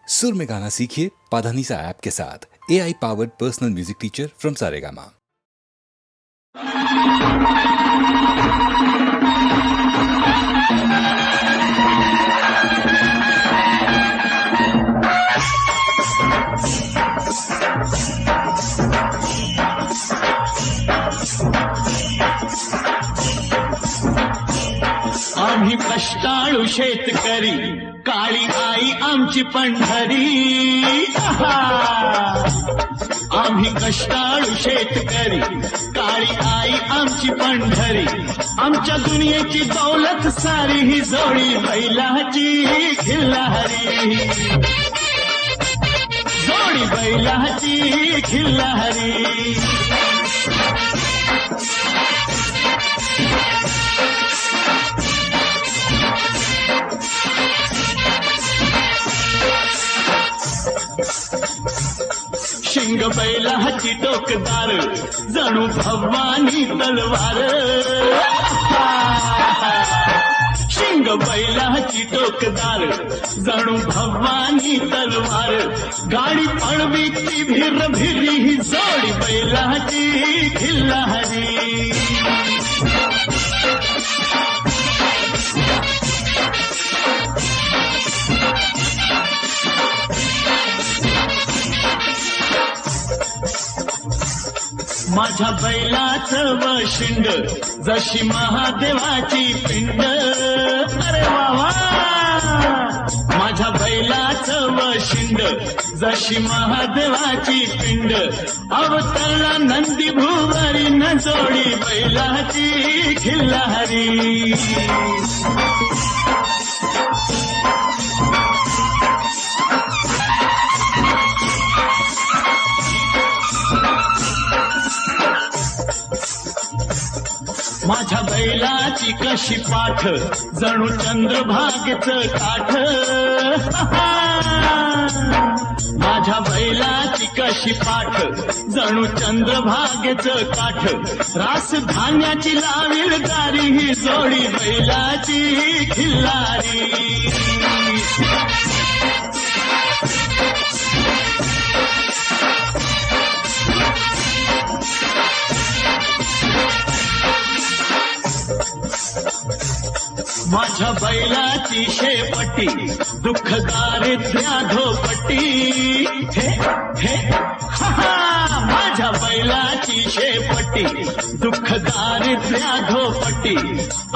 सुर में गाना सीखिए पाधानीसा ऐप के साथ। AI powered personal music teacher from Saregama. आम्ही कष्टाळू शेतकरी, काळी आई आमची पंढरी. आम्ही कष्टाळू शेतकरी, काळी आई आमची पंढरी. आमच्या दुनियेची दौलत सारी ही जोडी बैलाची खिल्लारी. जोडी बैलाची खिल्लारी. शिंग बैलाची टोकदार, जणू भवानी तलवार. शिंग बैलाची टोकदार, जणू भवानी तलवार. गाडी पळवी ती भिर भिरी, ही जोडी बैलाची खिल्लारी. माझ्या बैलाचं वशिंड, जशी महादेवाची पिंड. अरे वा, माझ्या बैलाचं वशिंड, जशी महादेवाची पिंड. अवतरला नंदी भुवरी, न जोडी बैलाची खिल्लारी. माझ्या बैलाची कशी पाठ, जणू चंद्रभागेचं काठ. माझ्या बैलाची कशी पाठ, जणू चंद्रभागेचं काठ. रास धान्याची लावील दारी, ही जोडी बैलाची खिल्लारी. माझ्या बैलाची शेपटी, दुःख दारिद्र्या धोपटी. हे हे माझ्या बैलाची शेपटी, दुःख दारिद्र्या धोपटी.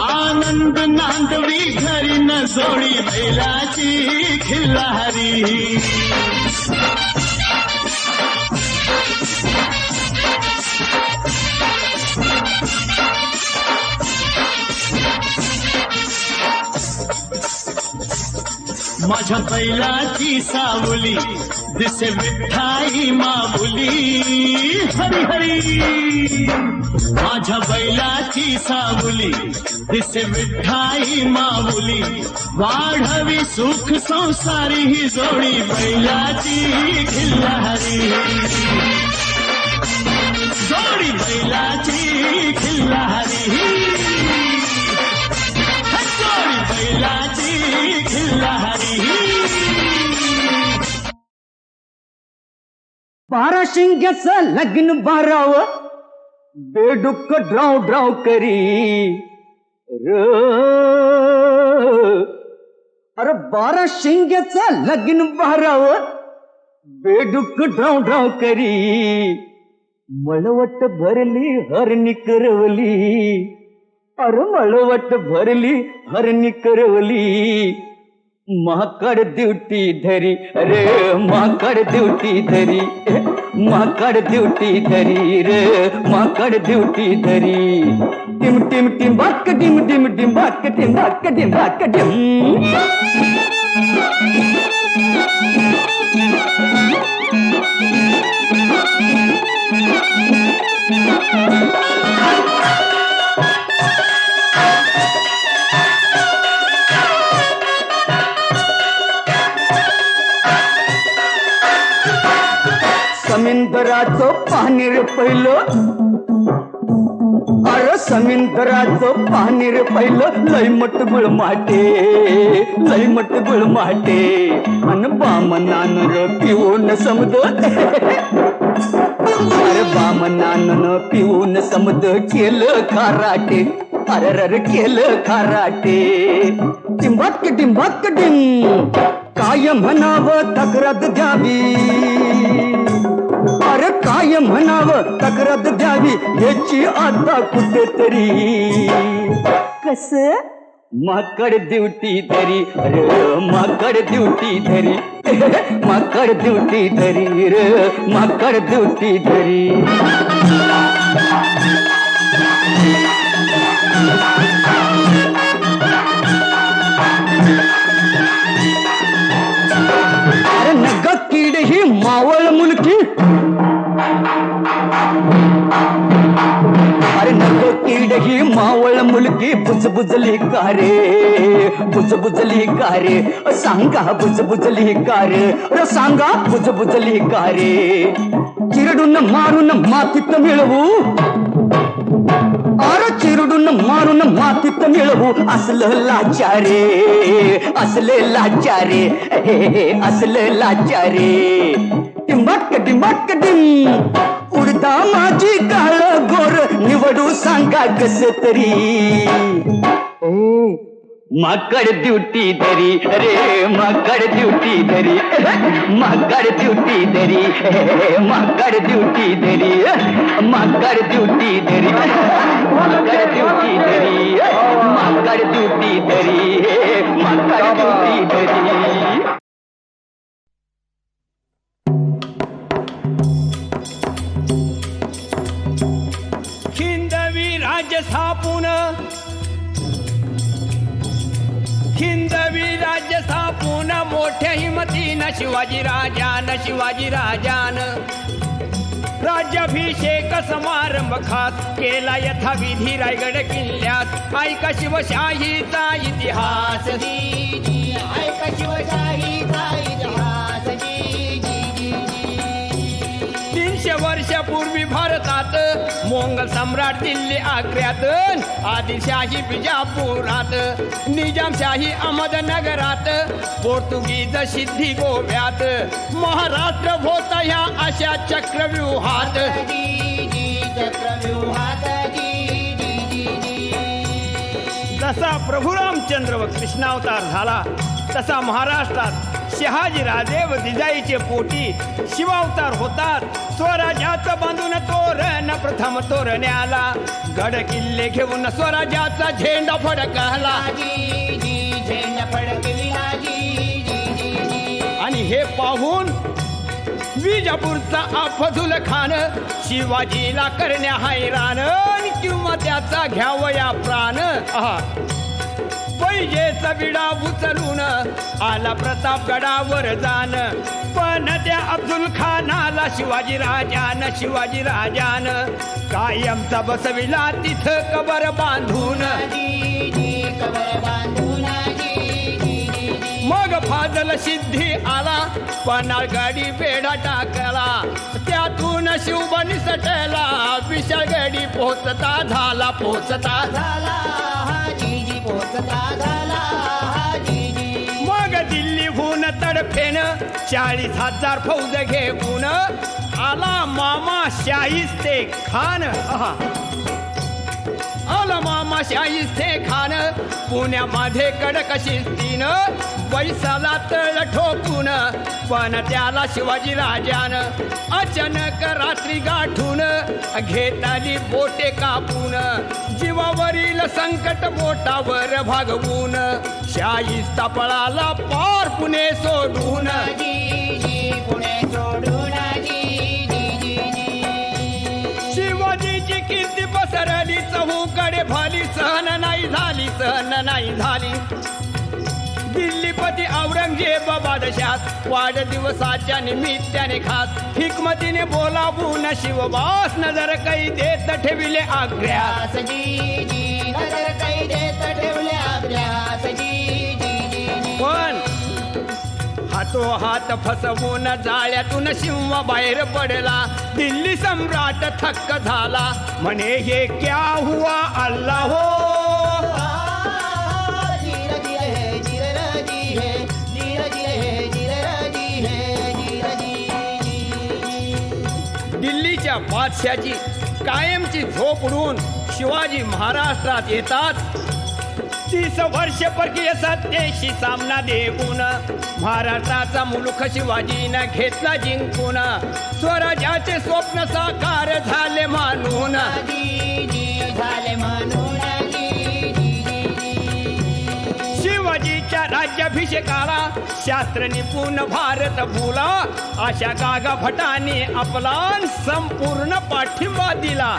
आनंद नांदवी घरी, न जोडी बैलाची खिल्लारी. माझ्या बैलाची सावली, दिसे विठ्ठाई माऊली. हरी हरी. माझ्या बैलाची सावली, दिसे विठ्ठाई माऊली. वाढवी सुख संसारी, ही जोडी बैलाची खिल्लारी. जोडी बैलाची खिल्लारी. जोडी बैलाची खिल्लारी. बारा शिंग्याचं लग्न बाराव, बेडुक ड्राव ड्राव करी र. अरे बारा शिंग्याचं लग्न बाराव, बेडुक ड्राव ड्राव करी. मळवट भरली हरणी करवली. अरे मळवट भरली हरणी करवली. माकड ड्युटी धरी रे, माकड ड्युटी धरी. माकड ड्युटी धरी रे, माकड ड्युटी धरी. टिम टिम टिम बाक, टिम टिम टिम बाक, टिम बाक टिम बाक टिम. समुद्राचं पाणी रे पहिलं, अरे समुद्राचं पाणी रे पहिलं लय मट गुळमाटे, लय मट गुळमाटे. अन बामनानं र पिऊन समुद्र, अरे बामनानं पिऊन समुद्र केलं खाराटे, अरे केलं खाराटे. टिंबाक टिंबाक टिंब काय म्हणावं तक्रार द्यावी, अरे काय म्हणावं तक्रार द्यावी याची आता कुठेतरी. कस माकड ड्युटी धरी, अरे माकड ड्युटी धरी, माकड ड्युटी धरी रे, माकड ड्युटी धरी. अरे नग कीड ही मावळ मुलकी, अरे नग कीड ही मावळ मुलगी बुजबुजली का रे, बुजबुजली का रे. सांगा बुजबुजली का रे, सांगा बुजबुजली का रे. चिरडून मारून मातीत मिळवू, अरे चिरडून मारून मातीत मिळवू असलं लाचारे, असले लाचारे, असले लाचारे. टिंबाक टिंबाक टिंब उडदा माझी काळ गोर निवडू सांगा कस तरी. माकड ड्युटी धरी रे, माकड ड्युटी धरी, माकड ड्युटी धरी, माकड ड्युटी धरी, माकड ड्युटी धरी, माकड ड्युटी धरी, माकड ड्युटी धरी, माकड ड्युटी धरी. खिंदवी राज्य स्थापून, खिंदवी राज्य स्थापून मोठ्या हिमतीनं शिवाजी राजान, शिवाजी राजान राज्याभिषेक समारंभ खास केला यथाविधी रायगड किल्ल्यात. ऐका शिवशाहीचा इतिहास, ऐका शिवशाहीचा इतिहास. 300 वर्षापूर्वी भारतात मोंगल सम्राट दिल्ली आग्र्यात, आदिलशाही बिजापुरात, निजामशाही अहमदनगरात, पोर्तुगीज सिद्धी गोव्यात, महाराष्ट्र होता ह्या अशा चक्रव्यूहात. जसा प्रभू रामचंद्र व कृष्णावतार झाला तसा महाराष्ट्रात शहाजी राजे व जिजाईचे पोटी शिवावतार होतात. स्वराज्याचं बांधून तोरण प्रथम तोरण्याला, गड किल्ले घेऊन स्वराज्याचा झेंडा फडकला, झेंडा फडकविला. आणि हे पाहून विजापूरचा अफझुल खान शिवाजीला करण्या हैराण, किंवा त्याचा घ्यावया प्राण. पैजेचा विडा उचलून आला प्रतापगडावर जाण, पण त्या अफझुल खानाला शिवाजी राजान, शिवाजी राजान कायमचा बसविला तिथं कबर बांधून. मग फाजल सिद्धी आला, पन्हाळगडी बेडा टाकला, त्यातून शिवब निसटला, विशाळगडी पोचता झाला, पोचता झाला, पोचता झाला. मग दिल्लीहून तडफेन 40,000 फौज घेऊन आला मामा शाहिस्ते खान. आला मामा शाहिस्ते खान पुण्यामध्ये कडक शिस्तीनं, बैसाला तळ ठोकून, पण त्याला शिवाजी राजान अचानक रात्री गाठून घेताली बोटे कापून, जीवावरील संकट बोटावर भागवून, शाहिस्ता पळाला पार पुणे सोडून. पुणे सोडून शिवाजीची कीर्ती पसरली चहूकडे भाली, सहन नाही झाली, सहन नाही झाली. दिल्लीपती औरंगजेब बादशाह वाढदिवसाच्या निमित्ताने खास हिकमतीने बोलावून शिवबास नजर कै देत ठेविले आग्र्यास. नजर कै देत ठेवले आग्र्यास. पण हात फसवून जाळ्यातून सिंह बाहेर पडला. दिल्ली सम्राट थक्क झाला, म्हणे हे क्या हुआ अल्लाह हो. दिल्लीच्या बादशाची कायमची झोप उडून शिवाजी महाराष्ट्रात येतात. 30 वर्ष परकीय सत्तेशी सामना देऊन महाराष्ट्राचा मुलूक शिवाजीनं घेतला जिंकून. स्वराज्याचे स्वप्न साकार झाले म्हणून शिवाजीच्या राज्याभिषेकाला शास्त्र निपुण भारत बोला. अशा गागा भटाने आपला संपूर्ण पाठिंबा दिला.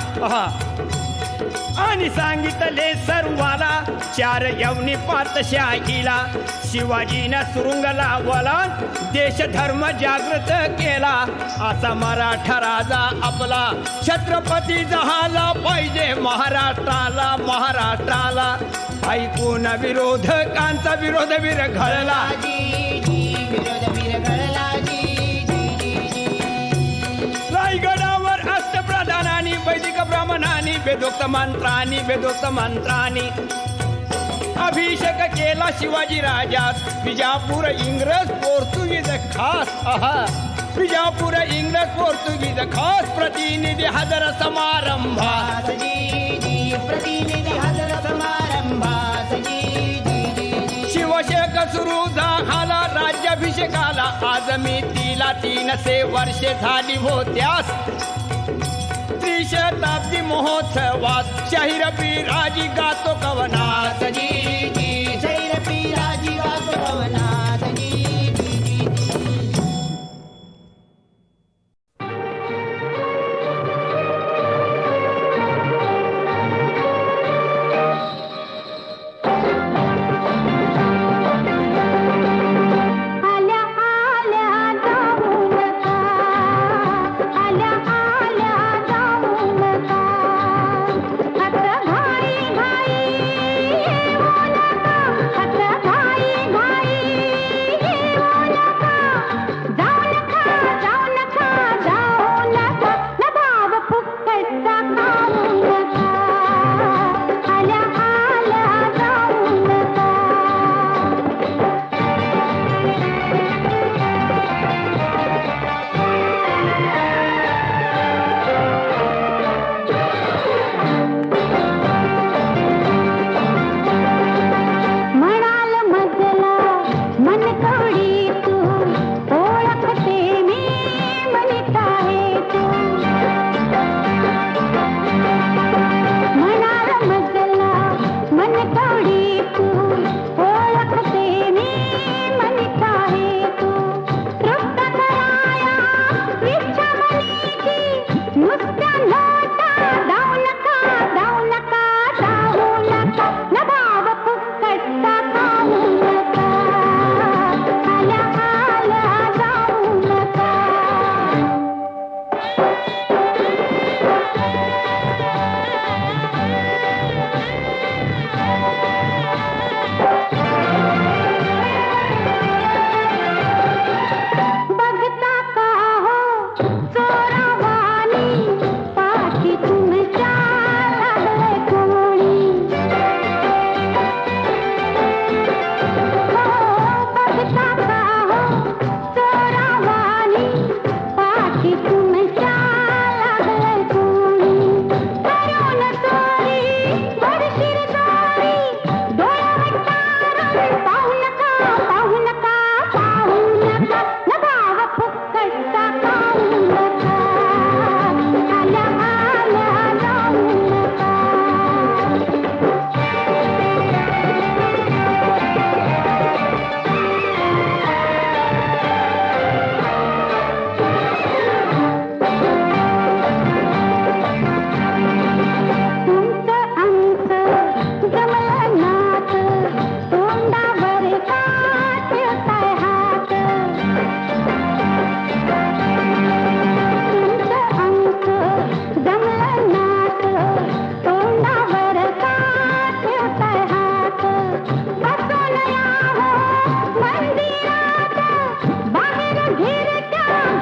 आणि सांगितले सर्वाला 4 यवनी पातशाहीला. शिवाजीनं सुरुंग लावला, देश धर्म जागृत केला. असा मराठा राजा आपला छत्रपती झाला पाहिजे महाराष्ट्राला. महाराष्ट्राला ऐकून विरोधकांचा विरोध विरघळला. रायगडावर अष्टप्रधानांनी वैदिक ब्राह्मणांनी वेदोक्त मंत्रांनी अभिषेक केला शिवाजी राजास. विजापूर इंग्रज पोर्तुगीज खास विजापूर इंग्रज पोर्तुगीज खास प्रतिनिधी हजर समारंभात. शिवशेक सुरू झाला राज्याभिषेकाला. आज मी तिला 300 वर्षे झाली होत्यास. त्रिशताब्दी महोत्सवात शाहीर बिराजी गातो कवनात. शाहीर बिराजी गातो कवनात. आता घाई घाई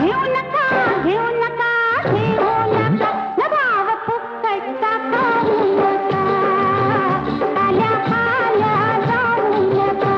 घेऊ नका घेऊ नका घेऊ नका भाव फुकटचा खाऊ नका आल्या आल्या जाऊ नका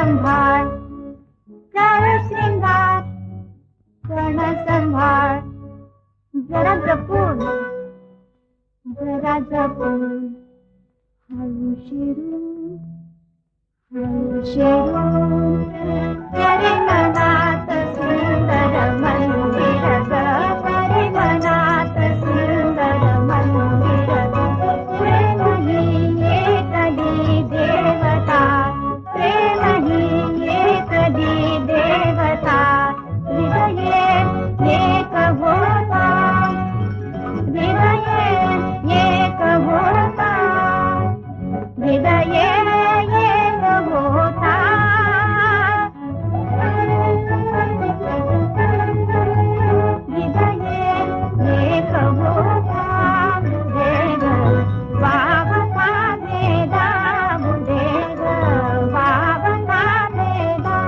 संभाळ प्राण श्रृंगार सण संभाळ जरा जपून हळू शिरून परिमनात सुंदर मंदिर ग परिमनात सुंदर मंदिर प्रेम ही एकदी देवता प्रेम ही एकदी देवता हृदये एक होता हृदये एक होता हृदये एक होता हृदये एक होता बुधेग बाबा वेदा बुधेग बाबा वेदा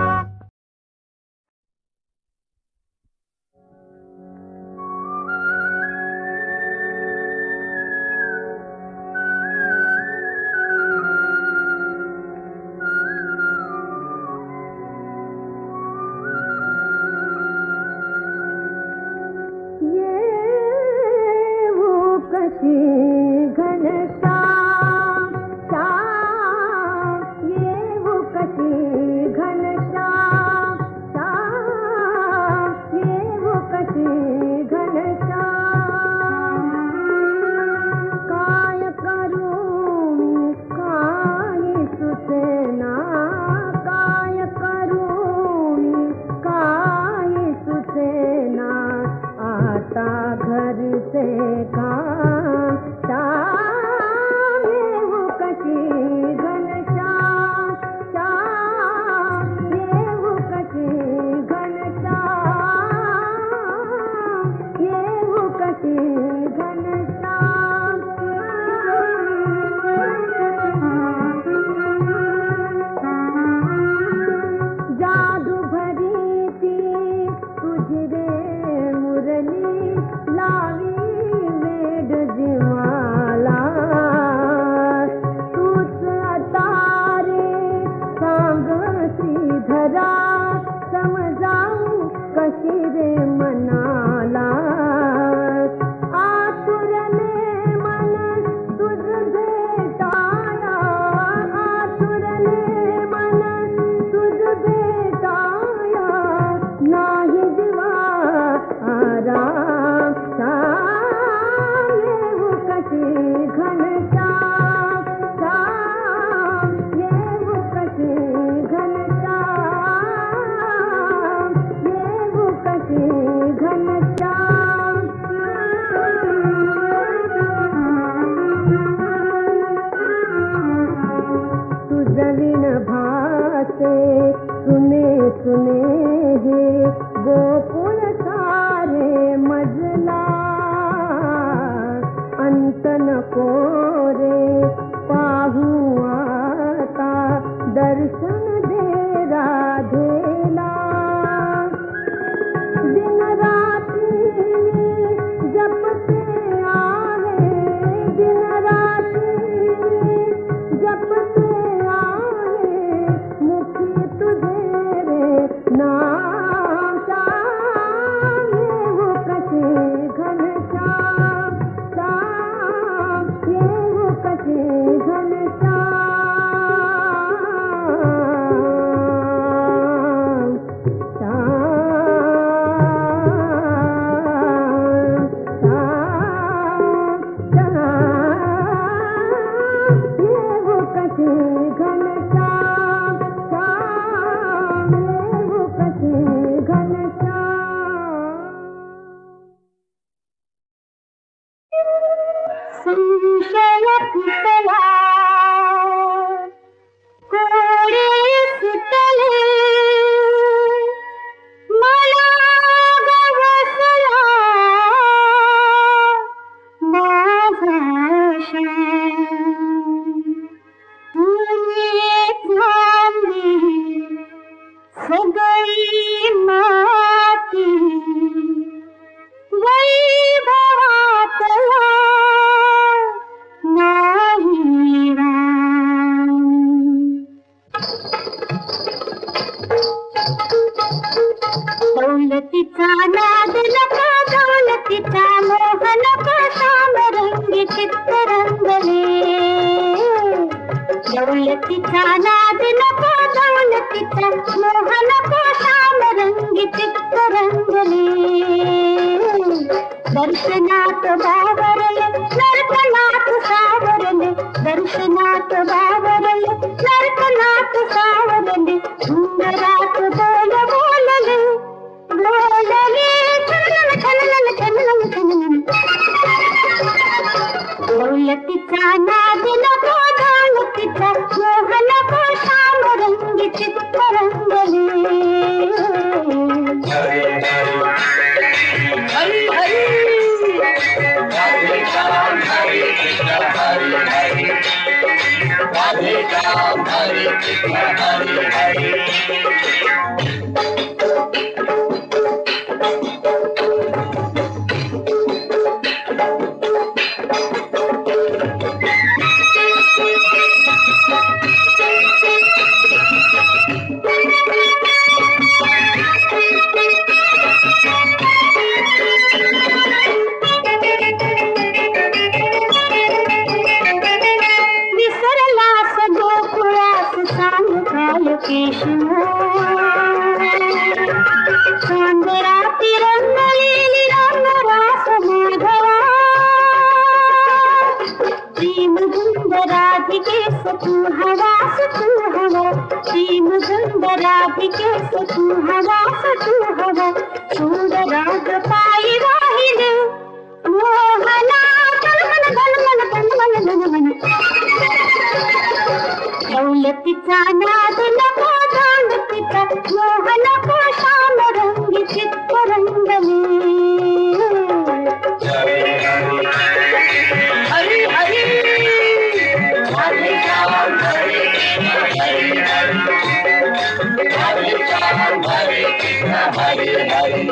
दौलतीचा नाद नको दौलतीचा मोह नको सामरंगी चित्त रंगले दौलतीचा नाद नको दौलतीचा मोह नको सामरंगी चित्त रंगले दर्शनात बावरले नर्तनात सावरले दर्शनात बावरले नर्तनात सावरले सुंदरात बोल बोलले बोलले छनन छनन छनन छनन दौलतीचा नाद नको दौलतीचा मोह नको सामरंगी चित्त रंगले हरी हरी राधे श्याम हरे कृष्ण हरे हरे राधे श्याम हरे कृष्ण हरे हरे विसरलास गोकुळास सांग काय केशव सौंदराती रंगलेली रंगरास माधवा प्रेम गुंद राधिकेस तू हवास तू हवा प्रेम गुंद राधिकेस तू हवास तू हवा शूर राग पायी वाहिले मोहना गलमन गलमन गलमन गलमन दौलतीचा नाद नको दौलतीचा मोह नको सामरंगी चित्त रंगले हरी हरी राधे श्याम हरे कृष्ण हरे हरे राधे श्याम हरे कृष्ण हरे हरे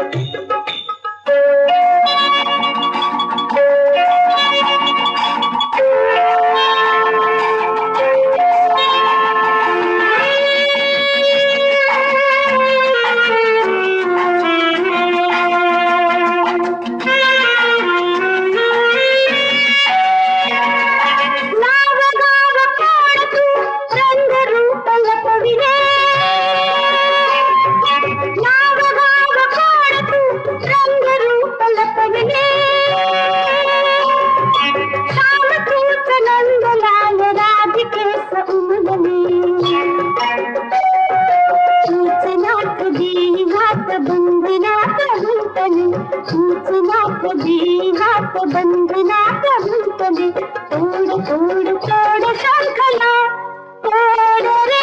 नाव गाव कोण तू रंग रूप लपविले नाव गाव कोण तू रंग रूप लपविले श्याम तूच नंदलाल राधिकेस उमलले तूच नाथ देहात बंधनात गुंतले तूच नाथ देहात बंधनात गुंतले तोड तोड तोड शंखला तोड रे